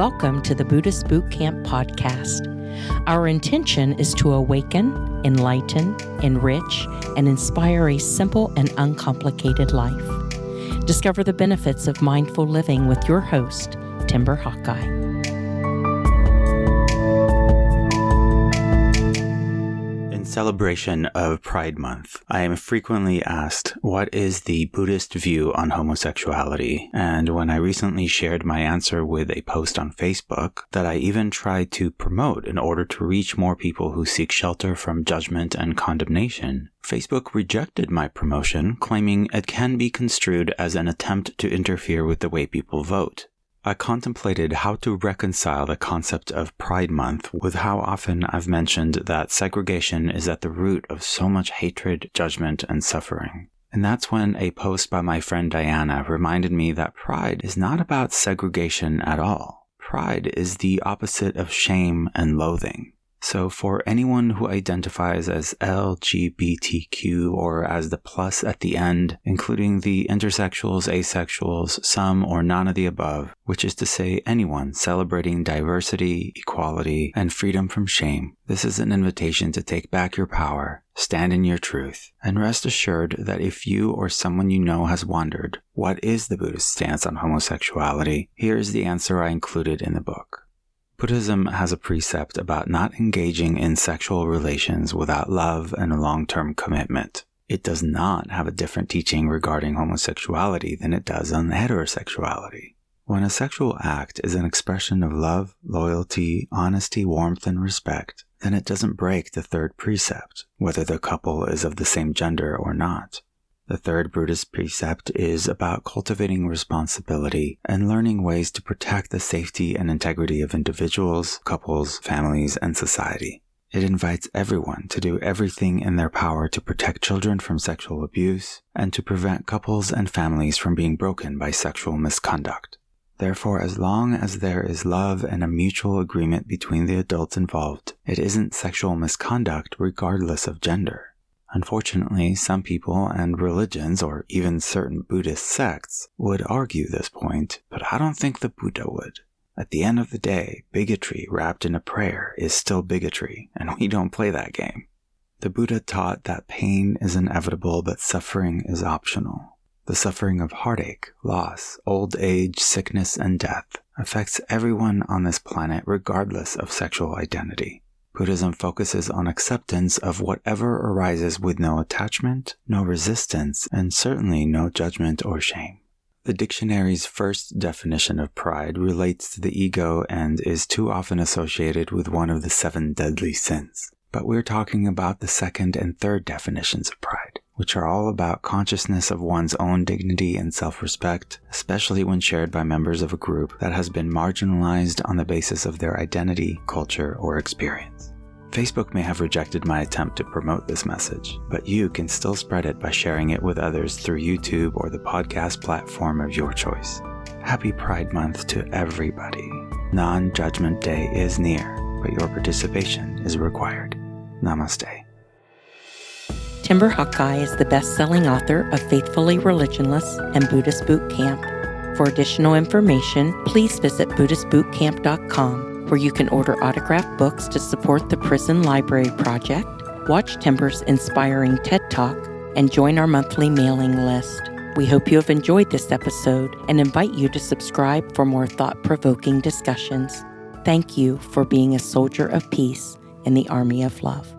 Welcome to the Buddhist Boot Camp podcast. Our intention is to awaken, enlighten, enrich, and inspire a simple and uncomplicated life. Discover the benefits of mindful living with your host, Timber Hawkeye. In celebration of Pride Month, I am frequently asked, what is the Buddhist view on homosexuality? And when I recently shared my answer with a post on Facebook that I even tried to promote in order to reach more people who seek shelter from judgment and condemnation, Facebook rejected my promotion, claiming it can be construed as an attempt to interfere with the way people vote. I contemplated how to reconcile the concept of Pride Month with how often I've mentioned that segregation is at the root of so much hatred, judgment, and suffering. And that's when a post by my friend Diana reminded me that pride is not about segregation at all. Pride is the opposite of shame and loathing. So for anyone who identifies as LGBTQ or as the plus at the end, including the intersexuals, asexuals, some or none of the above, which is to say anyone celebrating diversity, equality, and freedom from shame, this is an invitation to take back your power, stand in your truth, and rest assured that if you or someone you know has wondered, what is the Buddhist stance on homosexuality, here is the answer I included in the book. Buddhism has a precept about not engaging in sexual relations without love and a long-term commitment. It does not have a different teaching regarding homosexuality than it does on heterosexuality. When a sexual act is an expression of love, loyalty, honesty, warmth, and respect, then it doesn't break the third precept, whether the couple is of the same gender or not. The third Buddhist precept is about cultivating responsibility and learning ways to protect the safety and integrity of individuals, couples, families, and society. It invites everyone to do everything in their power to protect children from sexual abuse and to prevent couples and families from being broken by sexual misconduct. Therefore, as long as there is love and a mutual agreement between the adults involved, it isn't sexual misconduct regardless of gender. Unfortunately, some people and religions, or even certain Buddhist sects, would argue this point, but I don't think the Buddha would. At the end of the day, bigotry wrapped in a prayer is still bigotry, and we don't play that game. The Buddha taught that pain is inevitable, but suffering is optional. The suffering of heartache, loss, old age, sickness, and death affects everyone on this planet regardless of sexual identity. Buddhism focuses on acceptance of whatever arises with no attachment, no resistance, and certainly no judgment or shame. The dictionary's first definition of pride relates to the ego and is too often associated with one of the 7 deadly sins. But we're talking about the second and third definitions of pride, which are all about consciousness of one's own dignity and self-respect, especially when shared by members of a group that has been marginalized on the basis of their identity, culture, or experience. Facebook may have rejected my attempt to promote this message, but you can still spread it by sharing it with others through YouTube or the podcast platform of your choice. Happy Pride Month to everybody. Non-Judgment Day is near, but your participation is required. Namaste. Timber Hawkeye is the best-selling author of Faithfully Religionless and Buddhist Boot Camp. For additional information, please visit BuddhistBootCamp.com, where you can order autographed books to support the Prison Library Project, watch Timber's inspiring TED Talk, and join our monthly mailing list. We hope you have enjoyed this episode and invite you to subscribe for more thought-provoking discussions. Thank you for being a soldier of peace in the army of love.